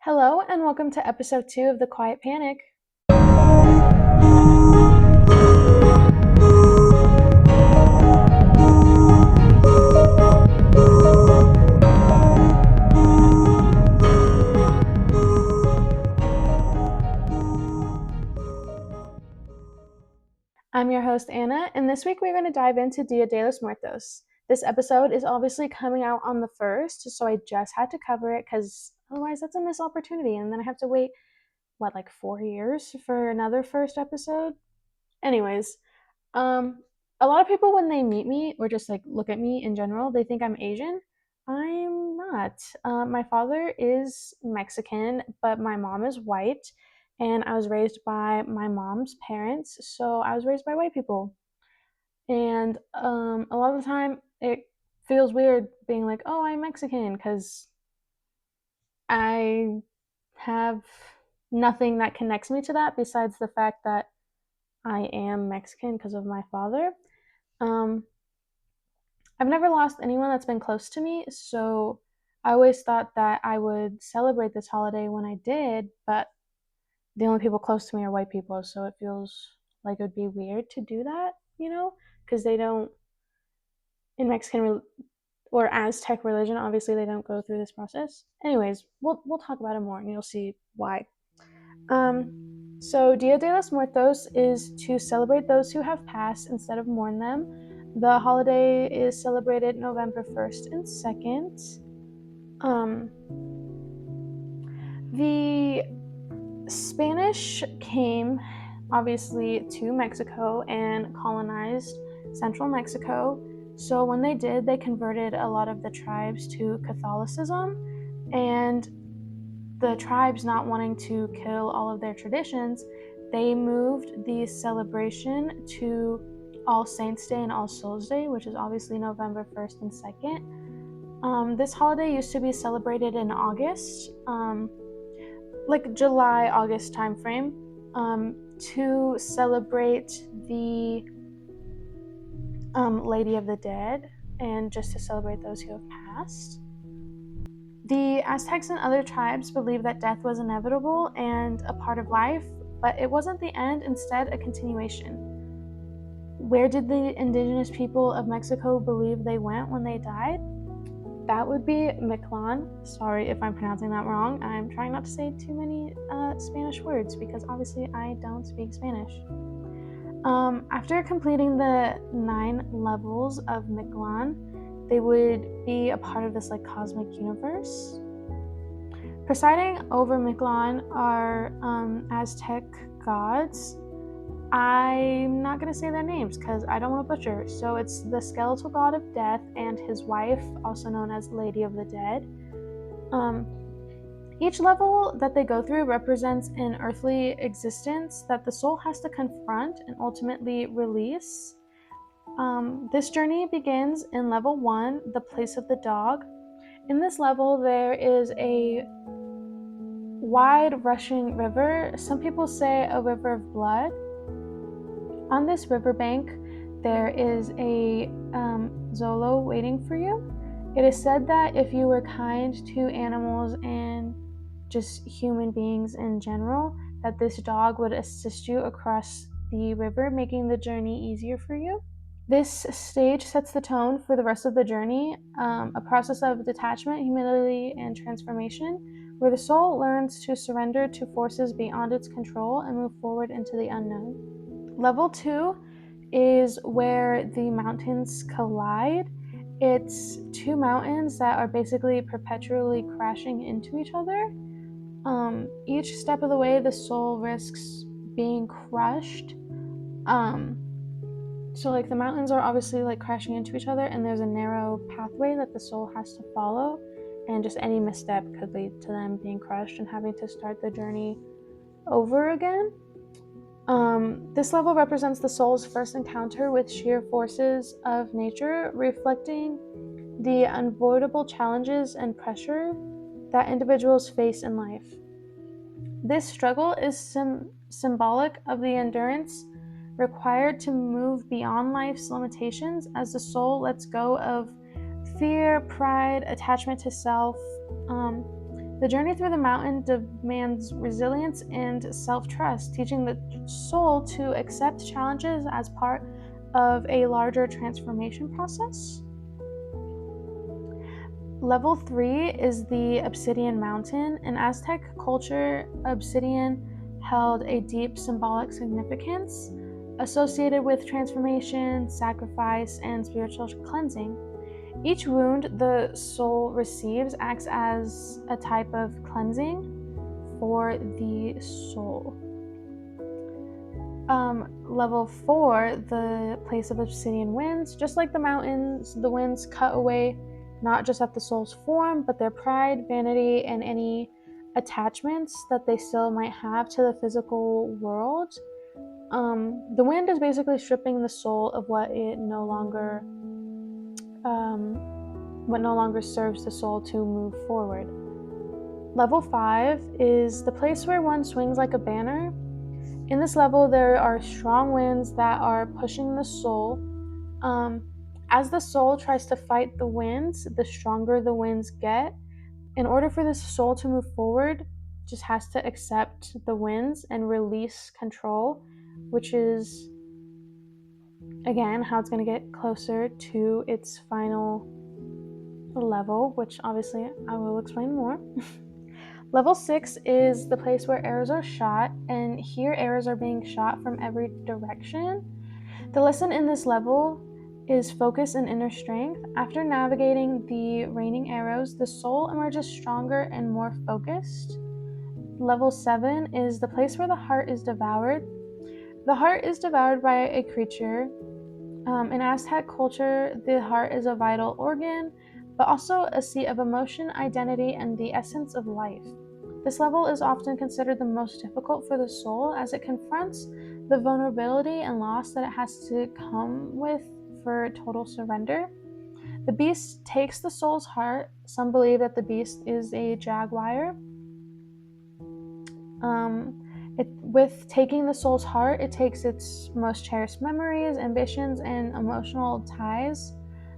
Hello, and welcome to episode 2 of The Quiet Panic. I'm your host, Anna, and this week we're going to dive into Dia de los Muertos. This episode is obviously coming out on the 1st, so I just had to cover it because otherwise that's a missed opportunity, and then I have to wait, 4 years for another first episode? Anyways, a lot of people when they meet me or just look at me in general, they think I'm Asian. I'm not. My father is Mexican, but my mom is white, and I was raised by my mom's parents, so I was raised by white people. And a lot of the time, it feels weird being like, "Oh, I'm Mexican," because I have nothing that connects me to that besides the fact that I am Mexican because of my father. Um, I've never lost anyone that's been close to me, so I always thought that I would celebrate this holiday when I did, but the only people close to me are white people, so it feels like it would be weird to do that, because they don't, in Mexican or Aztec religion, obviously they don't go through this process. Anyways, we'll talk about it more and you'll see why. So Dia de los Muertos is to celebrate those who have passed instead of mourn them. The holiday is celebrated November 1st and 2nd. The Spanish came, obviously, to Mexico and colonized central Mexico. So when they did, they converted a lot of the tribes to Catholicism, and the tribes not wanting to kill all of their traditions, they moved the celebration to All Saints Day and All Souls Day, which is obviously November 1st and 2nd. This holiday used to be celebrated in August, July, August timeframe, to celebrate the Lady of the Dead and just to celebrate those who have passed. The Aztecs and other tribes believed that death was inevitable and a part of life, but it wasn't the end, instead a continuation. Where did the indigenous people of Mexico believe they went when they died? That would be Mictlan. Sorry if I'm pronouncing that wrong. I'm trying not to say too many Spanish words because obviously I don't speak Spanish. After completing the 9 levels of Mictlan, they would be a part of this cosmic universe. Presiding over Mictlan are Aztec gods. I'm not going to say their names because I don't want to butcher. So it's the skeletal god of death and his wife, also known as Lady of the Dead. Each level that they go through represents an earthly existence that the soul has to confront and ultimately release. This journey begins in level 1, the place of the dog. In this level, there is a wide rushing river. Some people say a river of blood. On this riverbank, there is a Zolo waiting for you. It is said that if you were kind to animals and just human beings in general, that this dog would assist you across the river, making the journey easier for you. This stage sets the tone for the rest of the journey, a process of detachment, humility, and transformation, where the soul learns to surrender to forces beyond its control and move forward into the unknown. Level 2 is where the mountains collide. It's 2 mountains that are basically perpetually crashing into each other. Each step of the way, the soul risks being crushed. So the mountains are obviously crashing into each other, and there's a narrow pathway that the soul has to follow, and just any misstep could lead to them being crushed and having to start the journey over again. This level represents the soul's first encounter with sheer forces of nature, reflecting the unavoidable challenges and pressure that individuals face in life. This struggle is symbolic of the endurance required to move beyond life's limitations as the soul lets go of fear, pride, attachment to self. The journey through the mountain demands resilience and self-trust, teaching the soul to accept challenges as part of a larger transformation process. Level 3 is the Obsidian Mountain. In Aztec culture, obsidian held a deep symbolic significance associated with transformation, sacrifice, and spiritual cleansing. Each wound the soul receives acts as a type of cleansing for the soul. Level 4, the place of obsidian winds. Just like the mountains, the winds cut away not just at the soul's form, but their pride, vanity, and any attachments that they still might have to the physical world. The wind is basically stripping the soul of what no longer serves the soul to move forward. Level 5 is the place where one swings like a banner. In this level, there are strong winds that are pushing the soul. As the soul tries to fight the winds, the stronger the winds get. In order for this soul to move forward, just has to accept the winds and release control, which is, again, how it's going to get closer to its final level, which obviously I will explain more. Level 6 is the place where arrows are shot, and here arrows are being shot from every direction. The lesson in this level is focus and inner strength. After navigating the raining arrows, the soul emerges stronger and more focused. Level 7 is the place where the heart is devoured. The heart is devoured by a creature. In Aztec culture, the heart is a vital organ, but also a seat of emotion, identity, and the essence of life. This level is often considered the most difficult for the soul as it confronts the vulnerability and loss that it has to come with for total surrender. The beast takes the soul's heart. Some believe that the beast is a jaguar. With taking the soul's heart, it takes its most cherished memories, ambitions, and emotional ties.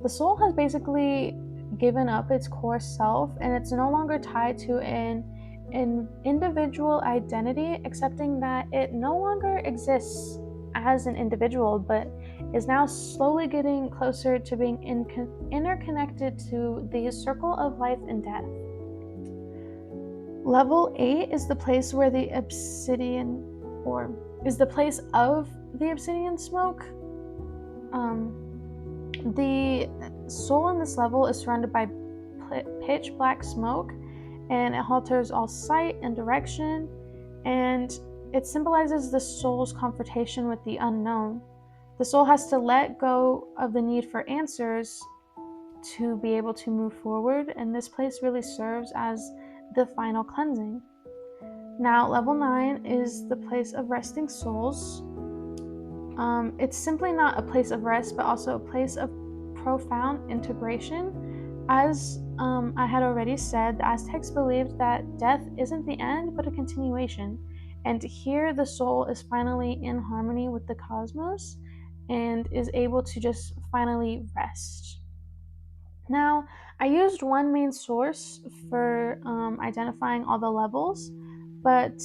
The soul has basically given up its core self, and it's no longer tied to an individual identity, accepting that it no longer exists as an individual, but is now slowly getting closer to being interconnected to the circle of life and death. Level 8 is the place where the obsidian, or is the place of the obsidian smoke. The soul in this level is surrounded by pitch black smoke, and it alters all sight and direction, and it symbolizes the soul's confrontation with the unknown. The soul has to let go of the need for answers to be able to move forward, and this place really serves as the final cleansing. Now, level 9 is the place of resting souls. It's simply not a place of rest, but also a place of profound integration. As I had already said, the Aztecs believed that death isn't the end, but a continuation. And here the soul is finally in harmony with the cosmos and is able to just finally rest. Now, I used one main source for identifying all the levels, but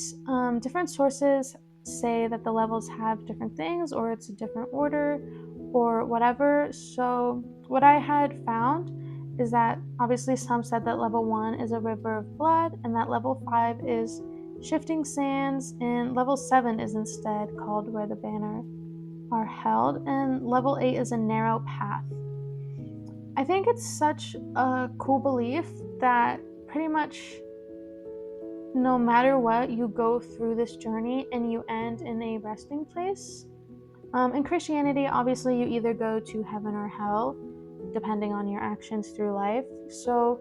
different sources say that the levels have different things, or it's a different order, or whatever. So, what I had found is that obviously some said that level 1 is a river of blood, and that level 5 is shifting sands, and level 7 is instead called where the banner are held, and level 8 is a narrow path. I think it's such a cool belief that pretty much no matter what, you go through this journey and you end in a resting place. In Christianity, obviously, you either go to heaven or hell, depending on your actions through life. So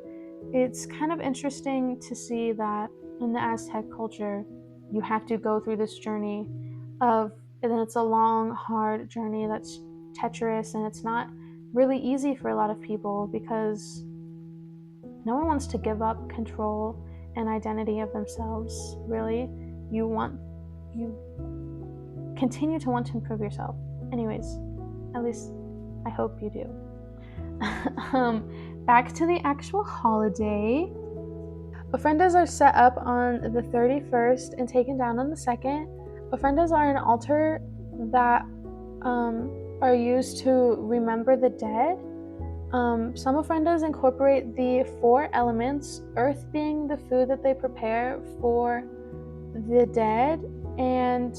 it's kind of interesting to see that in the Aztec culture, you have to go through this journey and it's a long, hard journey that's treacherous, and it's not really easy for a lot of people because no one wants to give up control and identity of themselves. Really, you continue to want to improve yourself. Anyways, at least I hope you do. Back to the actual holiday. Ofrendas are set up on the 31st and taken down on the 2nd. Ofrendas are an altar that are used to remember the dead. Some ofrendas incorporate the 4 elements, earth being the food that they prepare for the dead, and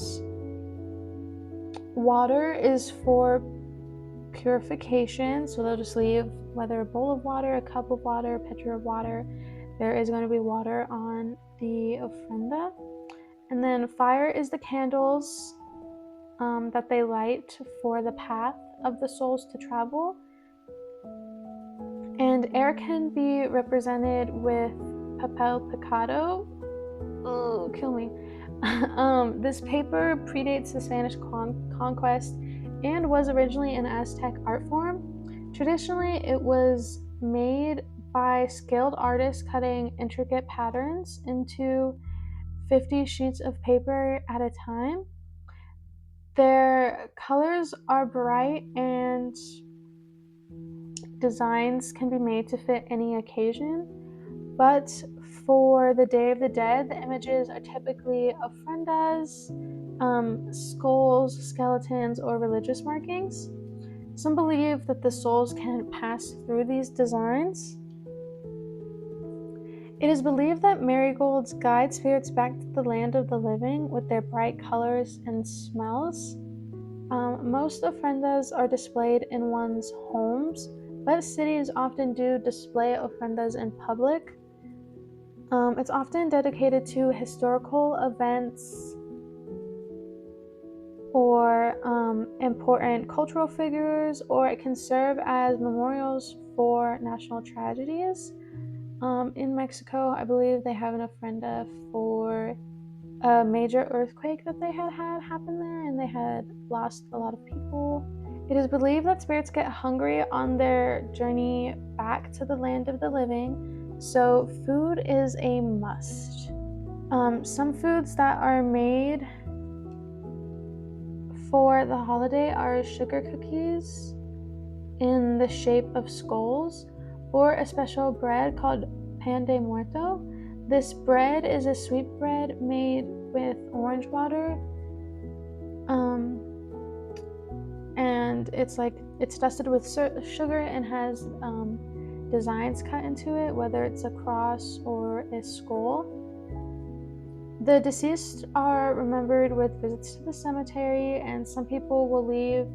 water is for purification, so they'll just leave whether a bowl of water, a cup of water, a pitcher of water. There is going to be water on the ofrenda. And then fire is the candles that they light for the path of the souls to travel. And air can be represented with papel picado. Oh, kill me. This paper predates the Spanish conquest and was originally an Aztec art form. Traditionally, it was made by skilled artists cutting intricate patterns into 50 sheets of paper at a time. Their colors are bright and designs can be made to fit any occasion, but for the Day of the Dead, the images are typically ofrendas, skulls, skeletons, or religious markings. Some believe that the souls can pass through these designs. It is believed that marigolds guide spirits back to the land of the living with their bright colors and smells. Most ofrendas are displayed in one's homes, but cities often do display ofrendas in public. It's often dedicated to historical events or important cultural figures, or it can serve as memorials for national tragedies. In Mexico, I believe they have an ofrenda for a major earthquake that they had happen there, and they had lost a lot of people. It is believed that spirits get hungry on their journey back to the land of the living, so food is a must. Some foods that are made for the holiday are sugar cookies in the shape of skulls, or a special bread called pan de muerto. This bread is a sweet bread made with orange water, and it's dusted with sugar and has designs cut into it, whether it's a cross or a skull. The deceased are remembered with visits to the cemetery, and some people will leave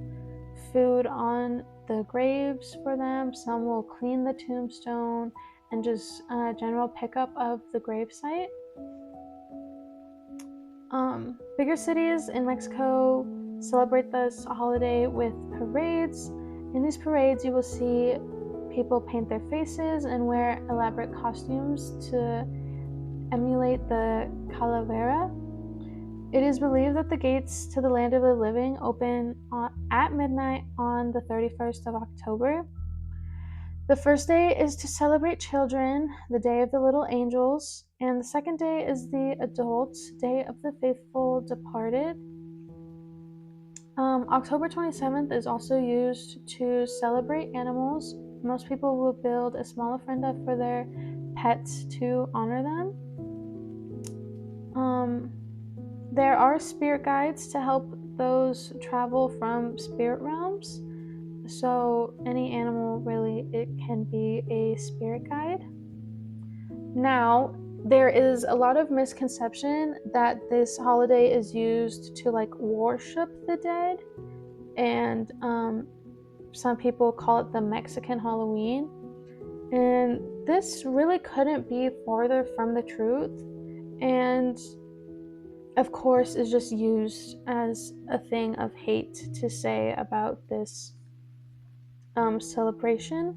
food on the graves for them. Some will clean the tombstone and just general pickup of the gravesite. Bigger cities in Mexico celebrate this holiday with parades. In these parades, you will see people paint their faces and wear elaborate costumes to emulate the calavera. It is believed that the gates to the land of the living open at midnight on the 31st of October. The first day is to celebrate children, the Day of the Little Angels, and the second day is the adults, Day of the Faithful Departed. October 27th is also used to celebrate animals. Most people will build a small ofrenda for their pets to honor them. There are spirit guides to help those travel from spirit realms. So any animal, really, it can be a spirit guide. Now, there is a lot of misconception that this holiday is used to worship the dead, and some people call it the Mexican Halloween. And this really couldn't be farther from the truth, and of course is just used as a thing of hate to say about this celebration.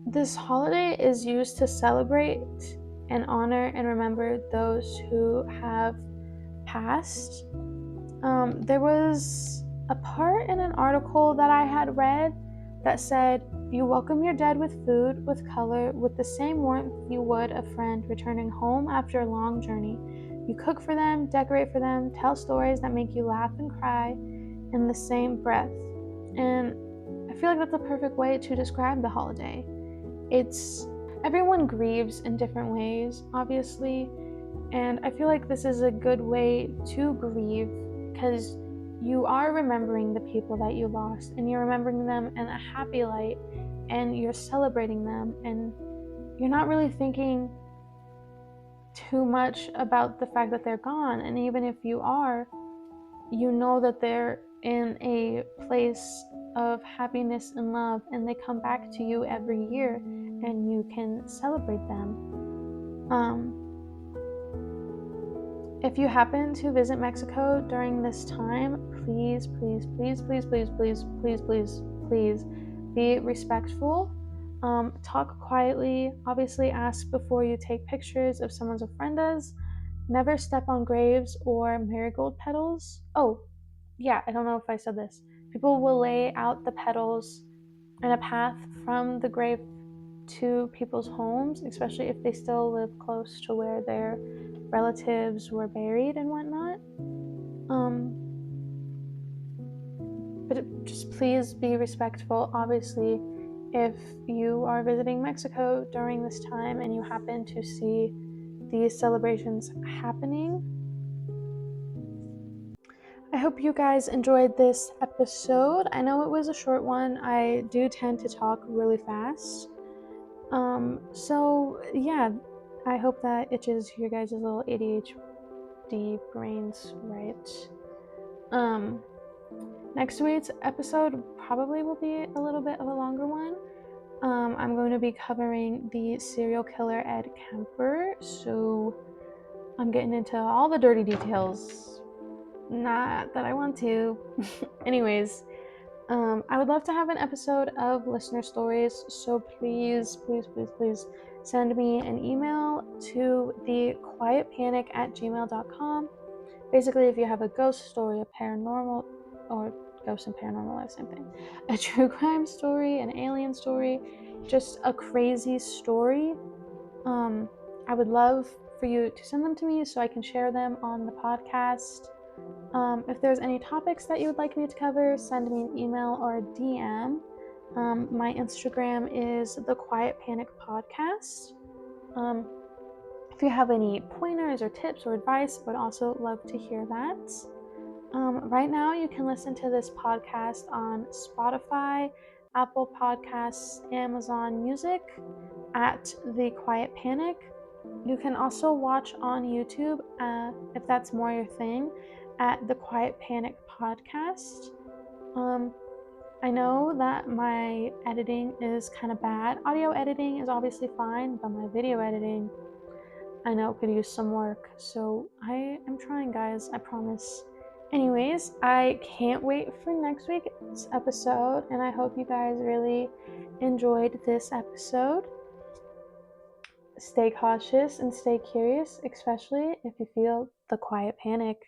This holiday is used to celebrate and honor and remember those who have passed. There was a part in an article that I had read that said, you welcome your dead with food, with color, with the same warmth you would a friend returning home after a long journey. You cook for them, decorate for them, tell stories that make you laugh and cry in the same breath. And I feel like that's a perfect way to describe the holiday. It's everyone grieves in different ways, obviously, and I feel like this is a good way to grieve because you are remembering the people that you lost and you're remembering them in a happy light and you're celebrating them, and you're not really thinking too much about the fact that they're gone. And even if you are, you know that they're in a place of happiness and love, and they come back to you every year and you can celebrate them. If you happen to visit Mexico during this time, please, please, please, please, please, please, please, please, please be respectful. Talk quietly. Obviously, ask before you take pictures if someone's ofrendas. Never step on graves or marigold petals. Oh, yeah, I don't know if I said this. People will lay out the petals in a path from the grave to people's homes, especially if they still live close to where their relatives were buried and whatnot. But just please be respectful. Obviously, if you are visiting Mexico during this time and you happen to see these celebrations happening, I hope you guys enjoyed this episode. I know it was a short one. I do tend to talk really fast. So yeah, I hope that itches your guys' little ADHD brains, right? Next week's episode probably will be a little bit of a longer one. I'm going to be covering the serial killer Ed Kemper, so I'm getting into all the dirty details. Not that I want to. Anyways, I would love to have an episode of listener stories, so please, please, please, please send me an email to thequietpanic@gmail.com. Basically, if you have a ghost story, a paranormal, or ghost and paranormal are the same thing, a true crime story, an alien story, just a crazy story, I would love for you to send them to me so I can share them on the podcast. If there's any topics that you would like me to cover, send me an email or a DM. My Instagram is The Quiet Panic Podcast. If you have any pointers or tips or advice, I would also love to hear that. Right now, you can listen to this podcast on Spotify, Apple Podcasts, Amazon Music at The Quiet Panic. You can also watch on YouTube, if that's more your thing, at The Quiet Panic Podcast. I know that my editing is kind of bad. Audio editing is obviously fine, but my video editing, I know, could use some work. So I am trying, guys, I promise. Anyways, I can't wait for next week's episode, and I hope you guys really enjoyed this episode. Stay cautious and stay curious, especially if you feel the quiet panic.